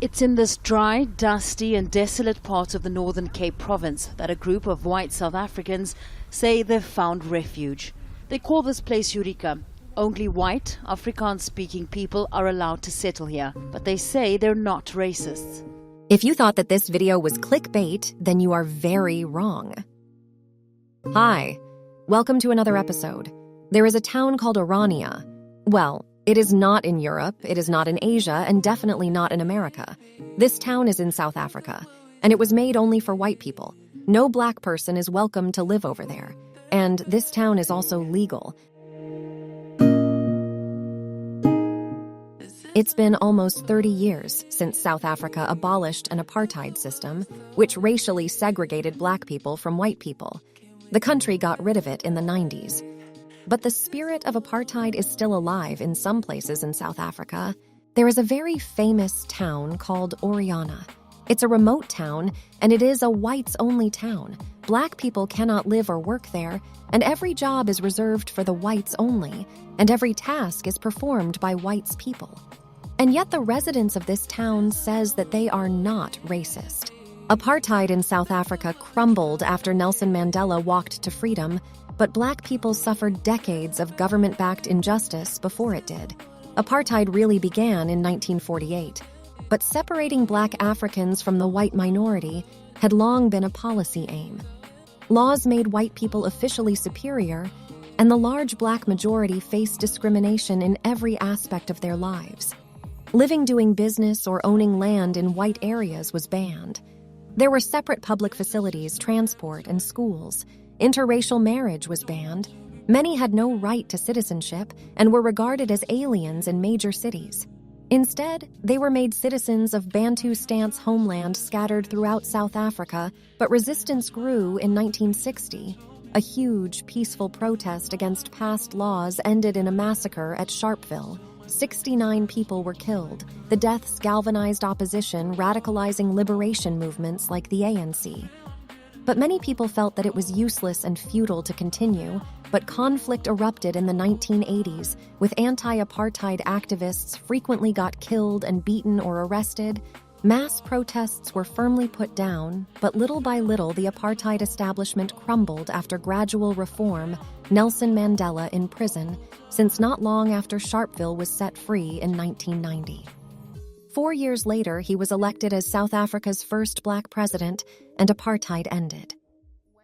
It's in this dry, dusty and desolate part of the Northern Cape province that a group of white South Africans say they've found refuge. They call this place Eureka. Only white, Afrikaans-speaking people are allowed to settle here, but they say they're not racists. If you thought that this video was clickbait, then you are very wrong. Hi, welcome to another episode. There is a town called Oriana. Well, it is not in Europe, it is not in Asia, and definitely not in America. This town is in South Africa, and it was made only for white people. No black person is welcome to live over there. And this town is also legal. It's been almost 30 years since South Africa abolished an apartheid system, which racially segregated black people from white people. The country got rid of it in the 90s. But the spirit of apartheid is still alive in some places in South Africa. There is a very famous town called Oriana. It's a remote town, and it is a whites-only town. Black people cannot live or work there, and every job is reserved for the whites only, and every task is performed by whites people. And yet the residents of this town says that they are not racist. Apartheid in South Africa crumbled after Nelson Mandela walked to freedom, but black people suffered decades of government-backed injustice before it did. Apartheid really began in 1948, but separating black Africans from the white minority had long been a policy aim. Laws made white people officially superior, and the large black majority faced discrimination in every aspect of their lives. Living, doing business, or owning land in white areas was banned. There were separate public facilities, transport, and schools. Interracial marriage was banned. Many had no right to citizenship and were regarded as aliens in major cities. Instead, they were made citizens of Bantu Stance homeland scattered throughout South Africa, but resistance grew in 1960. A huge, peaceful protest against past laws ended in a massacre at Sharpeville. 69 people were killed. The deaths galvanized opposition, radicalizing liberation movements like the ANC. But many people felt that it was useless and futile to continue, but conflict erupted in the 1980s, with anti-apartheid activists frequently got killed and beaten or arrested. Mass protests were firmly put down, but little by little the apartheid establishment crumbled after gradual reform, Nelson Mandela in prison, since not long after Sharpeville was set free in 1990. 4 years later, he was elected as South Africa's first black president, and apartheid ended.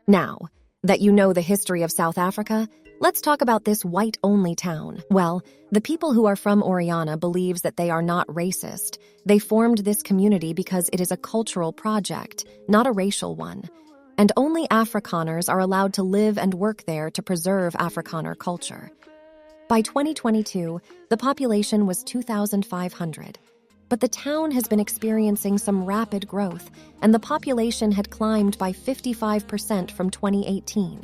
Now, that you know the history of South Africa, let's talk about this white-only town. Well, the people who are from Oriana believes that they are not racist. They formed this community because it is a cultural project, not a racial one. And only Afrikaners are allowed to live and work there to preserve Afrikaner culture. By 2022, the population was 2,500. But the town has been experiencing some rapid growth, and the population had climbed by 55% from 2018.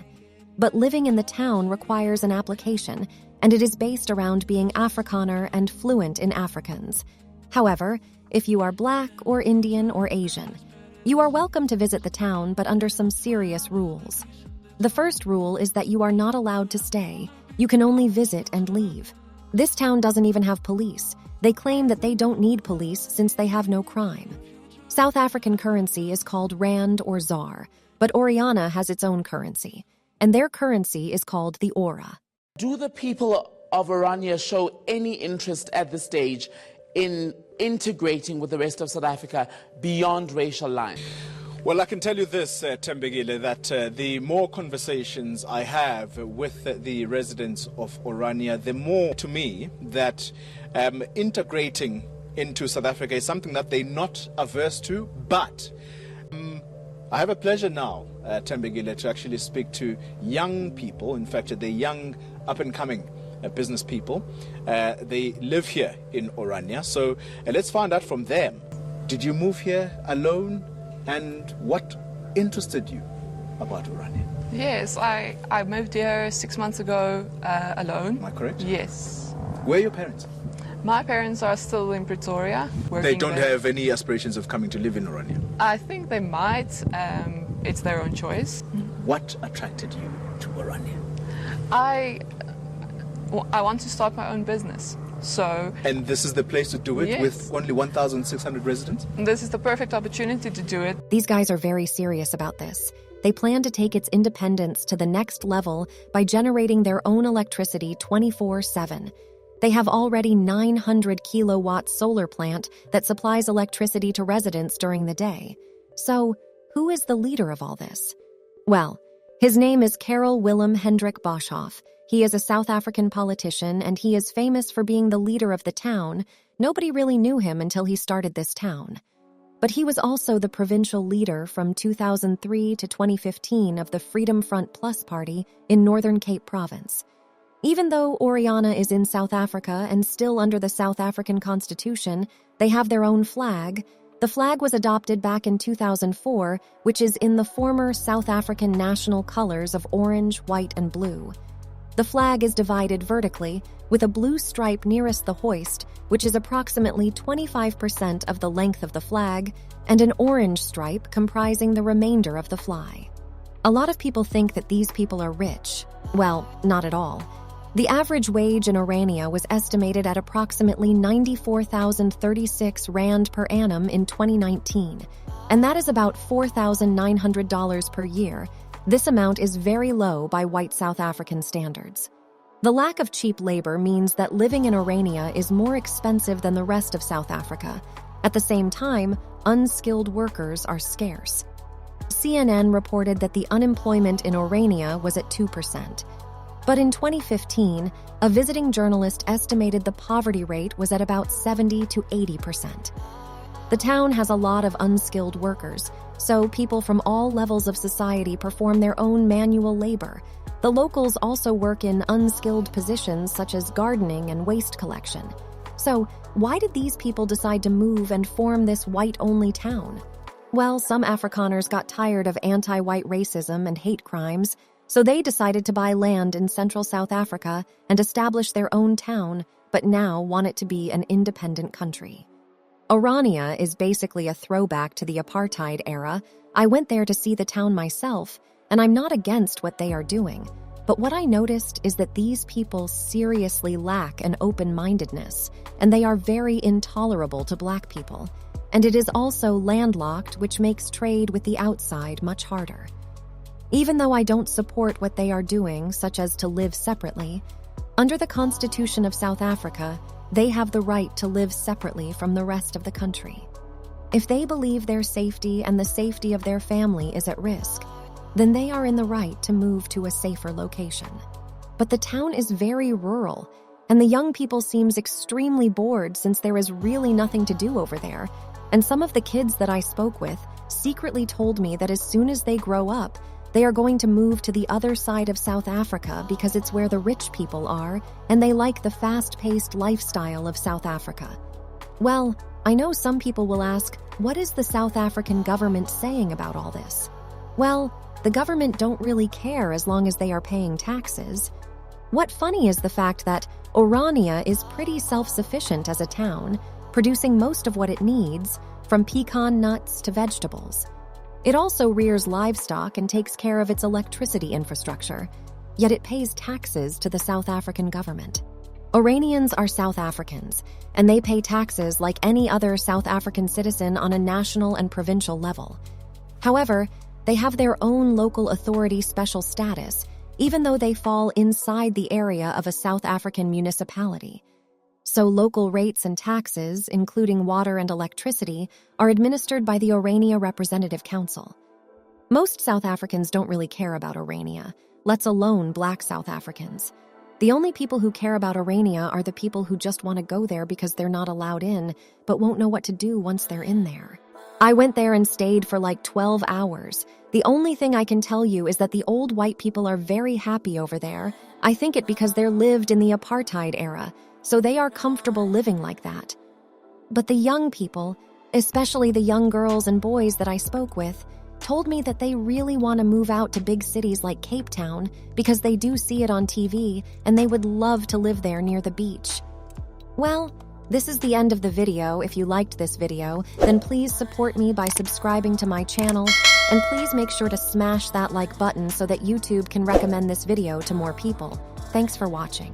But living in the town requires an application, and it is based around being Afrikaner and fluent in Afrikaans. However, if you are Black or Indian or Asian, you are welcome to visit the town, but under some serious rules. The first rule is that you are not allowed to stay. You can only visit and leave. This town doesn't even have police. They claim that they don't need police since they have no crime. South African currency is called rand or ZAR, but Oriana has its own currency, and their currency is called the Ora. Do the people of Oriana show any interest at this stage in integrating with the rest of South Africa beyond racial lines? Well, I can tell you this, Tembegile, that the more conversations I have with the residents of Oriana, the more to me that integrating into South Africa is something that they're not averse to. But I have a pleasure now, Tembegile, to actually speak to young people. In fact, they're young, up-and-coming business people. They live here in Oriana. So let's find out from them. Did you move here alone? And what interested you about Oriana? Yes, I moved here 6 months ago alone. Am I correct? Yes. Where are your parents? My parents are still in Pretoria. They don't have any aspirations of coming to live in Oriana? I think they might. It's their own choice. What attracted you to Oriana? I want to start my own business. So, And this is the place to do it Yes. with only 1,600 residents? this is the perfect opportunity to do it. These guys are very serious about this. They plan to take its independence to the next level by generating their own electricity 24/7. They have already 900 kilowatt solar plant that supplies electricity to residents during the day. So, who is the leader of all this? Well, his name is Karel Willem Hendrik Boshoff. He is a South African politician, and he is famous for being the leader of the town. Nobody really knew him until he started this town. But he was also the provincial leader from 2003 to 2015 of the Freedom Front Plus party in Northern Cape Province. Even though Oriana is in South Africa and still under the South African Constitution, they have their own flag. The flag was adopted back in 2004, which is in the former South African national colors of orange, white, and blue. The flag is divided vertically, with a blue stripe nearest the hoist, which is approximately 25% of the length of the flag, and an orange stripe comprising the remainder of the fly. A lot of people think that these people are rich. Well, not at all. The average wage in Oriana was estimated at approximately 94,036 Rand per annum in 2019, and that is about $4,900 per year. This amount is very low by white South African standards. The lack of cheap labor means that living in Oriana is more expensive than the rest of South Africa. At the same time, unskilled workers are scarce. CNN reported that the unemployment in Oriana was at 2%. But in 2015, a visiting journalist estimated the poverty rate was at about 70 to 80%. The town has a lot of unskilled workers, so people from all levels of society perform their own manual labor. The locals also work in unskilled positions such as gardening and waste collection. So, why did these people decide to move and form this white-only town? Well, some Afrikaners got tired of anti-white racism and hate crimes, so they decided to buy land in central South Africa and establish their own town, but now want it to be an independent country. Oriana is basically a throwback to the apartheid era. I went there to see the town myself, and I'm not against what they are doing. But what I noticed is that these people seriously lack an open-mindedness, and they are very intolerable to Black people. And it is also landlocked, which makes trade with the outside much harder. Even though I don't support what they are doing, such as to live separately, under the Constitution of South Africa, they have the right to live separately from the rest of the country. If they believe their safety and the safety of their family is at risk, then they are in the right to move to a safer location. But the town is very rural, and the young people seems extremely bored since there is really nothing to do over there. And some of the kids that I spoke with secretly told me that as soon as they grow up, they are going to move to the other side of South Africa because it's where the rich people are, and they like the fast-paced lifestyle of South Africa. Well, I know some people will ask, what is the South African government saying about all this? Well, the government don't really care as long as they are paying taxes. What funny is the fact that Oriana is pretty self-sufficient as a town, producing most of what it needs, from pecan nuts to vegetables. It also rears livestock and takes care of its electricity infrastructure, yet it pays taxes to the South African government. Oranians are South Africans, and they pay taxes like any other South African citizen on a national and provincial level. However, they have their own local authority special status, even though they fall inside the area of a South African municipality. So local rates and taxes, including water and electricity, are administered by the Oriana Representative Council. Most South Africans don't really care about Oriana, let alone Black South Africans. The only people who care about Oriana are the people who just want to go there because they're not allowed in, but won't know what to do once they're in there. I went there and stayed for like 12 hours. The only thing I can tell you is that the old white people are very happy over there. I think it because they're lived in the apartheid era, so they are comfortable living like that. But the young people, especially the young girls and boys that I spoke with, told me that they really want to move out to big cities like Cape Town because they do see it on TV and they would love to live there near the beach. Well, this is the end of the video. If you liked this video, then please support me by subscribing to my channel, and please make sure to smash that like button so that YouTube can recommend this video to more people. Thanks for watching.